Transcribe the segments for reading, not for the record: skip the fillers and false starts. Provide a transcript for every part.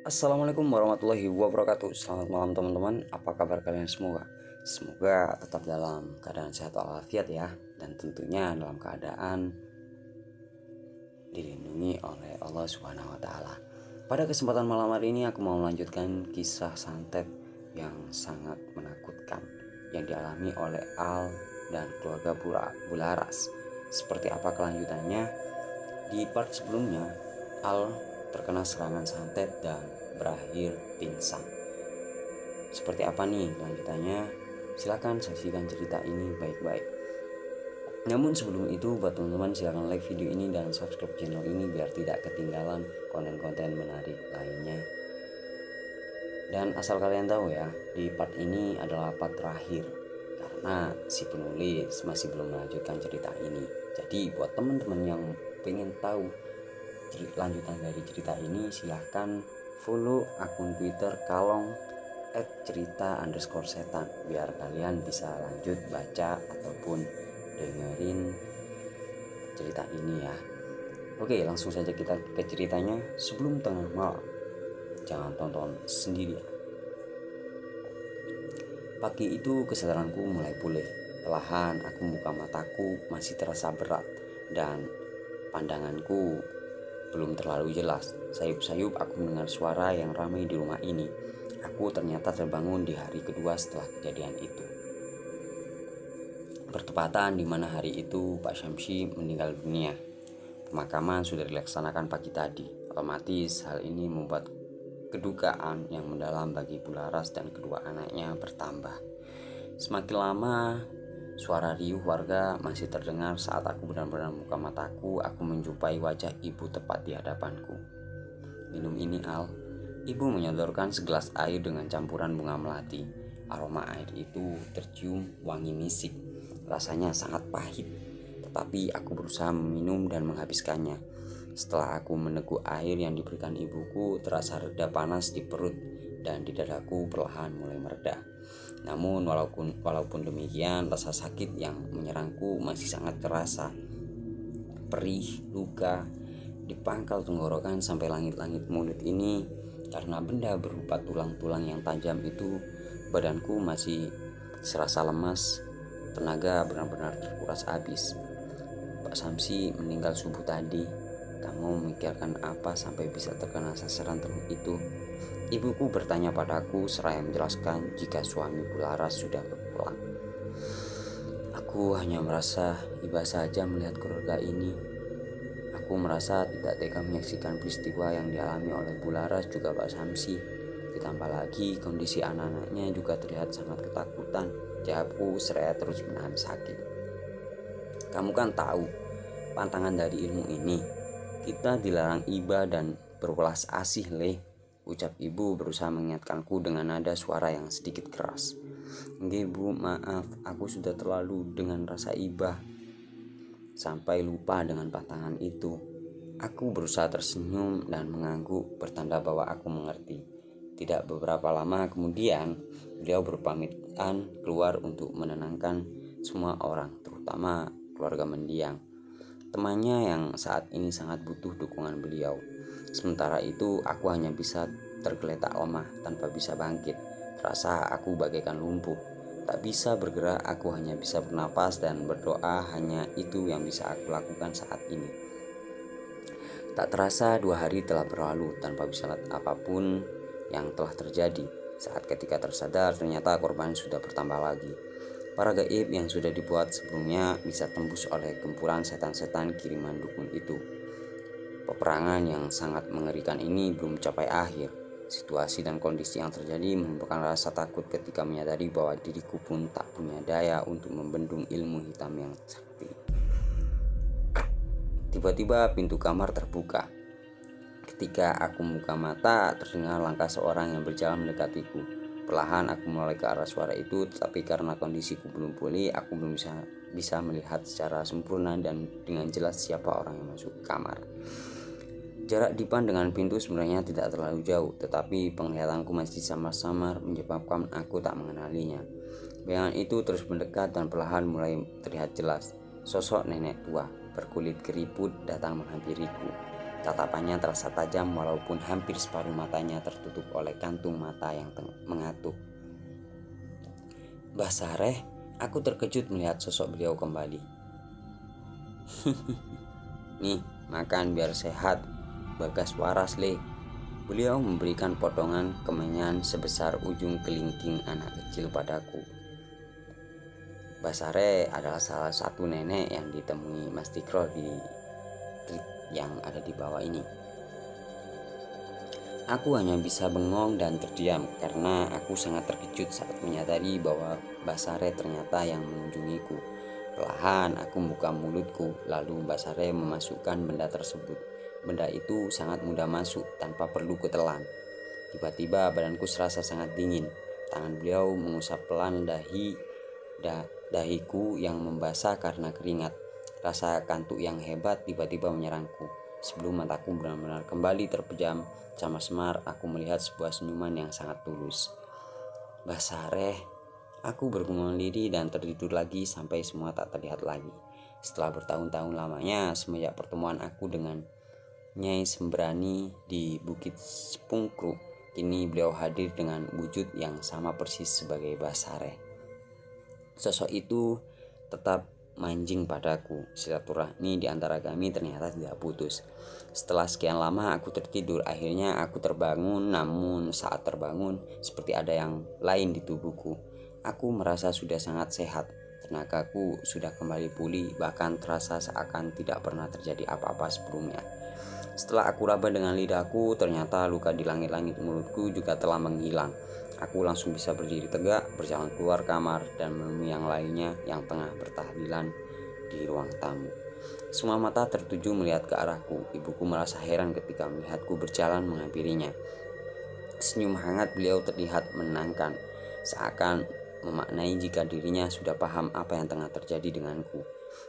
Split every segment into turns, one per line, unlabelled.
Assalamualaikum warahmatullahi wabarakatuh. Selamat malam teman-teman. Apa kabar kalian semua? Semoga tetap dalam keadaan sehat walafiat ya. Dan tentunya dalam keadaan dilindungi oleh Allah Subhanahu wa taala. Pada kesempatan malam hari ini aku mau melanjutkan kisah santet yang sangat menakutkan yang dialami oleh Al dan keluarga Bularas. Seperti apa kelanjutannya? Di part sebelumnya, Al terkena serangan santet dan berakhir pingsan. Seperti apa nih lanjutannya? Silakan saksikan cerita ini baik-baik. Namun sebelum itu, buat teman-teman silakan like video ini dan subscribe channel ini biar tidak ketinggalan konten-konten menarik lainnya. Dan asal kalian tahu ya, di part ini adalah part terakhir karena si penulis masih belum melanjutkan cerita ini. Jadi buat teman-teman yang pengen tahu lanjutan dari cerita ini, silahkan follow akun Twitter Kalong @cerita_setan biar kalian bisa lanjut baca ataupun dengerin cerita ini ya. Oke, langsung saja kita ke ceritanya. Sebelum tengah malam, jangan tonton sendirian. Pagi itu kesadaranku mulai pulih. Perlahan aku buka mataku, masih terasa berat dan pandanganku belum terlalu jelas. Sayup-sayup aku mendengar suara yang ramai di rumah ini. Aku ternyata terbangun di hari kedua setelah kejadian itu. Bertepatan di mana hari itu Pak Syamsi meninggal dunia. Pemakaman sudah dilaksanakan pagi tadi. Otomatis hal ini membuat kedukaan yang mendalam bagi Bularas dan kedua anaknya bertambah. Semakin lama, suara riuh warga masih terdengar. Saat aku benar-benar membuka mataku, aku menjumpai wajah ibu tepat di hadapanku. Minum ini, Al. Ibu menyodorkan segelas air dengan campuran bunga melati. Aroma air itu tercium wangi misik. Rasanya sangat pahit, tetapi aku berusaha meminum dan menghabiskannya. Setelah aku meneguk air yang diberikan ibuku, terasa reda panas di perut dan di dadaku perlahan mulai mereda. Namun walaupun demikian, rasa sakit yang menyerangku masih sangat terasa. Perih, luka di pangkal tenggorokan sampai langit-langit mulut ini. Karena benda berupa tulang-tulang yang tajam itu, badanku masih serasa lemas. Tenaga benar-benar terkuras habis. Pak Samsi meninggal subuh tadi. Kamu memikirkan apa sampai bisa terkena sasaran teluk itu? Ibuku bertanya padaku seraya menjelaskan jika suami Bularas sudah berpulang. Aku hanya merasa iba saja melihat keluarga ini. Aku merasa tidak tega menyaksikan peristiwa yang dialami oleh Bularas juga Pak Samsi. Ditambah lagi kondisi anak-anaknya juga terlihat sangat ketakutan. Jawabku seraya terus menahan sakit. Kamu kan tahu pantangan dari ilmu ini. Kita dilarang iba dan berwelas asih, Le. Ucap ibu berusaha mengingatkanku dengan nada suara yang sedikit keras. Nggih Bu, maaf, aku sudah terlalu dengan rasa iba sampai lupa dengan pantangan itu. Aku berusaha tersenyum dan mengangguk bertanda bahwa aku mengerti. Tidak beberapa lama kemudian, beliau berpamitan keluar untuk menenangkan semua orang, terutama keluarga mendiang, temannya yang saat ini sangat butuh dukungan beliau. Sementara itu, aku hanya bisa tergeletak lemah tanpa bisa bangkit. Terasa aku bagaikan lumpuh. Tak bisa bergerak, aku hanya bisa bernapas dan berdoa. Hanya itu yang bisa aku lakukan saat ini. Tak terasa 2 hari telah berlalu tanpa bisa lihat apapun yang telah terjadi. Saat ketika tersadar, ternyata korban sudah bertambah lagi. Para gaib yang sudah dibuat sebelumnya bisa tembus oleh gempuran setan-setan kiriman dukun itu. Peperangan yang sangat mengerikan ini belum mencapai akhir. Situasi dan kondisi yang terjadi menimbulkan rasa takut ketika menyadari bahwa diriku pun tak punya daya untuk membendung ilmu hitam yang sakti. Tiba-tiba pintu kamar terbuka. Ketika aku membuka mata, terdengar langkah seorang yang berjalan mendekatiku. Perlahan aku mulai ke arah suara itu, tetapi karena kondisiku belum pulih, aku belum bisa melihat secara sempurna dan dengan jelas siapa orang yang masuk ke kamar. Jarak dipan dengan pintu sebenarnya tidak terlalu jauh, tetapi penglihatanku masih samar-samar menyebabkan aku tak mengenalinya. Bayangan itu terus mendekat dan perlahan mulai terlihat jelas. Sosok nenek tua berkulit keriput datang menghampiriku. Tatapannya terasa tajam walaupun hampir separuh matanya tertutup oleh kantung mata yang mengatuk. "Mbah Sareh," aku terkejut melihat sosok beliau kembali. "Nih, makan biar sehat, Bagas waras le." Beliau memberikan potongan kemenyan sebesar ujung kelingking anak kecil padaku. Mbah Sareh adalah salah satu nenek yang ditemui Mas Tikro di trik yang ada di bawah ini. Aku hanya bisa bengong dan terdiam karena aku sangat terkejut saat menyadari bahwa Mbah Sareh ternyata yang mengunjungiku. Perlahan aku membuka mulutku, lalu Mbah Sareh memasukkan benda tersebut. Benda itu sangat mudah masuk tanpa perlu kutelan. Tiba-tiba badanku serasa sangat dingin. Tangan beliau mengusap pelan dahiku yang membasah karena keringat. Rasa kantuk yang hebat tiba-tiba menyerangku. Sebelum mataku benar-benar kembali terpejam, samar-samar aku melihat sebuah senyuman yang sangat tulus. "Mbah Sareh," aku bergumam diri dan tertidur lagi sampai semua tak terlihat lagi. Setelah bertahun-tahun lamanya semenjak pertemuan aku dengan Nyai Sembrani di Bukit Sepungkruk, kini beliau hadir dengan wujud yang sama persis sebagai Mbah Sareh. Sosok itu tetap manjing padaku. Silaturahmi di antara kami ternyata tidak putus. Setelah sekian lama aku tertidur, akhirnya aku terbangun. Namun saat terbangun, seperti ada yang lain di tubuhku. Aku merasa sudah sangat sehat. Tenagaku sudah kembali pulih, bahkan terasa seakan tidak pernah terjadi apa-apa sebelumnya. Setelah aku raba dengan lidahku, ternyata luka di langit-langit mulutku juga telah menghilang. Aku langsung bisa berdiri tegak, berjalan keluar kamar, dan menemui yang lainnya yang tengah bertahlilan di ruang tamu. Semua mata tertuju melihat ke arahku. Ibuku merasa heran ketika melihatku berjalan menghampirinya. Senyum hangat beliau terlihat menenangkan, seakan memaknai jika dirinya sudah paham apa yang tengah terjadi denganku.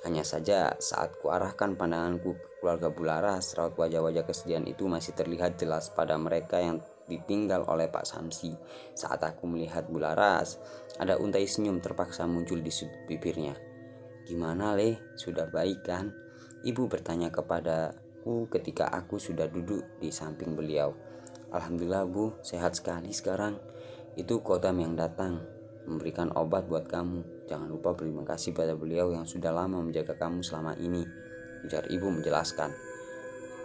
Hanya saja saat kuarahkan pandanganku ke keluarga Bularas, raut wajah-wajah kesedihan itu masih terlihat jelas pada mereka yang ditinggal oleh Pak Samsi. Saat aku melihat Bularas, ada untai senyum terpaksa muncul di sudut bibirnya. "Gimana Le, sudah baik kan?" Ibu bertanya kepadaku ketika aku sudah duduk di samping beliau. "Alhamdulillah Bu, sehat sekali sekarang. Itu Kodam yang datang memberikan obat buat kamu. Jangan lupa berterima kasih pada beliau yang sudah lama menjaga kamu selama ini," ujar ibu menjelaskan.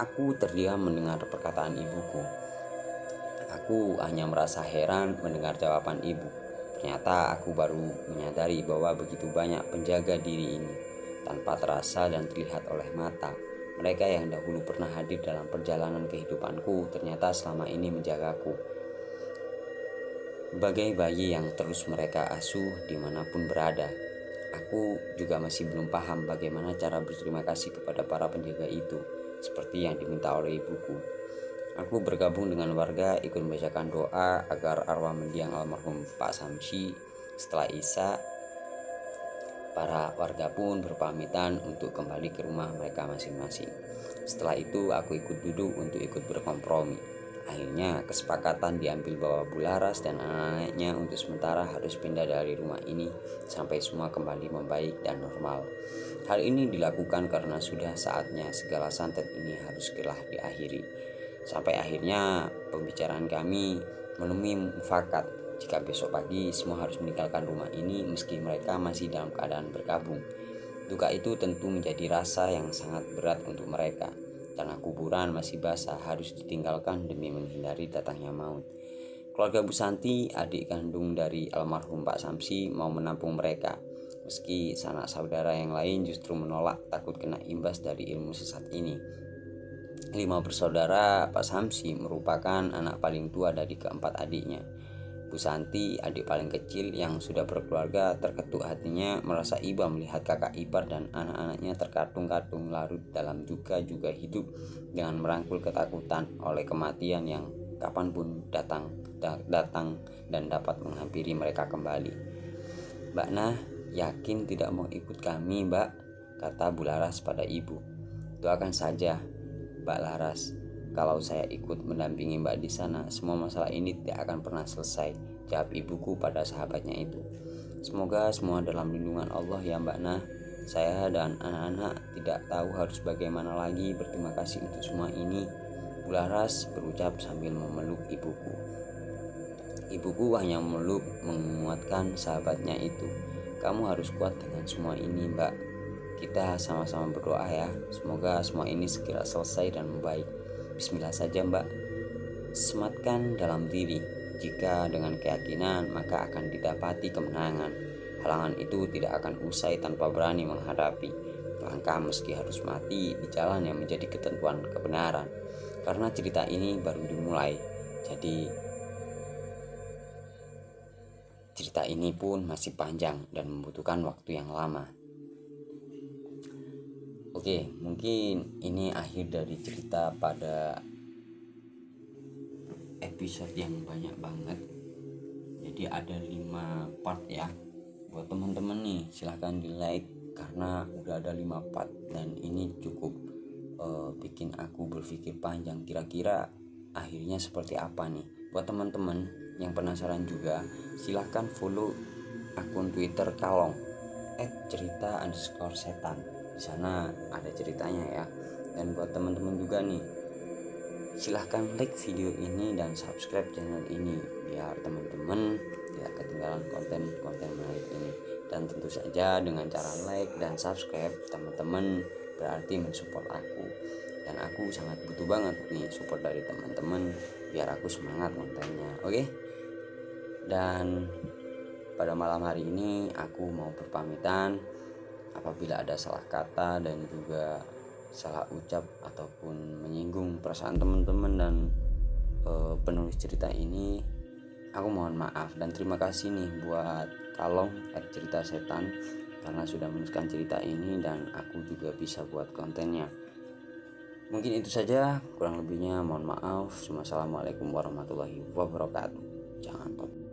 Aku terdiam mendengar perkataan ibuku. Aku hanya merasa heran mendengar jawaban ibu. Ternyata aku baru menyadari bahwa begitu banyak penjaga diri ini tanpa terasa dan terlihat oleh mata. Mereka yang dahulu pernah hadir dalam perjalanan kehidupanku ternyata selama ini menjagaku. Bagai bayi yang terus mereka asuh dimanapun berada. Aku juga masih belum paham bagaimana cara berterima kasih kepada para penjaga itu, seperti yang diminta oleh ibuku. Aku bergabung dengan warga ikut membacakan doa agar arwah mendiang almarhum Pak Samsi. Setelah Isya, para warga pun berpamitan untuk kembali ke rumah mereka masing-masing. Setelah itu aku ikut duduk untuk ikut berkompromi. Akhirnya kesepakatan diambil bahwa Bularas dan anak-anaknya untuk sementara harus pindah dari rumah ini sampai semua kembali membaik dan normal. Hal ini dilakukan karena sudah saatnya segala santet ini harus segera diakhiri. Sampai akhirnya pembicaraan kami menemui mufakat jika besok pagi semua harus meninggalkan rumah ini meski mereka masih dalam keadaan berkabung. Duka itu tentu menjadi rasa yang sangat berat untuk mereka. Tanah kuburan masih basah harus ditinggalkan demi menghindari datangnya maut. Keluarga Bu Santi, adik kandung dari almarhum Pak Samsi, mau menampung mereka. Meski sanak saudara yang lain justru menolak takut kena imbas dari ilmu sesat ini. 5 bersaudara Pak Samsi merupakan anak paling tua dari keempat adiknya. Bu Santi, adik paling kecil yang sudah berkeluarga, terketuk hatinya merasa iba melihat kakak ipar dan anak-anaknya terkatung-katung larut dalam duka juga hidup dengan merangkul ketakutan oleh kematian yang kapanpun datang dan dapat menghampiri mereka kembali. "Mbak Nah, yakin tidak mau ikut kami, Mbak?" kata Bularas pada ibu. "Doakan saja, Mbak Laras. Kalau saya ikut mendampingi Mbak di sana, semua masalah ini tidak akan pernah selesai," jawab ibuku pada sahabatnya itu. "Semoga semua dalam lindungan Allah ya Mbak Nah." Saya dan anak-anak tidak tahu harus bagaimana lagi. Berterima kasih untuk semua ini. Bularas berucap sambil memeluk ibuku. Ibuku hanya memeluk, menguatkan sahabatnya itu. Kamu harus kuat dengan semua ini, Mbak. Kita sama-sama berdoa ya. Semoga semua ini segera selesai dan membaik. Bismillah saja, Mbak. Sematkan dalam diri. Jika dengan keyakinan, maka akan didapati kemenangan. Halangan itu tidak akan usai tanpa berani menghadapi. Langkah meski harus mati di jalan yang menjadi ketentuan kebenaran. Karena cerita ini baru dimulai. Jadi cerita ini pun masih panjang dan membutuhkan waktu yang lama. Oke, mungkin ini akhir dari cerita pada episode yang banyak banget. Jadi ada 5 part ya. Buat teman-teman nih, silahkan di like karena udah ada 5 part dan ini cukup bikin aku berpikir panjang, kira-kira akhirnya seperti apa nih. Buat teman-teman yang penasaran juga, silahkan follow akun Twitter Kalong @cerita_setan. Di sana ada ceritanya ya. Dan buat teman-teman juga nih, silahkan like video ini dan subscribe channel ini biar teman-teman tidak ketinggalan konten-konten menarik ini. Dan tentu saja dengan cara like dan subscribe, teman-teman berarti mensupport aku. Dan aku sangat butuh banget nih support dari teman-teman biar aku semangat kontennya. Oke? Dan pada malam hari ini aku mau berpamitan. Apabila ada salah kata dan juga salah ucap ataupun menyinggung perasaan teman-teman dan penulis cerita ini, aku mohon maaf. Dan terima kasih nih buat Kalong @cerita_setan karena sudah menuliskan cerita ini dan aku juga bisa buat kontennya. Mungkin itu saja, kurang lebihnya mohon maaf. Assalamualaikum warahmatullahi wabarakatuh. Jangan lupa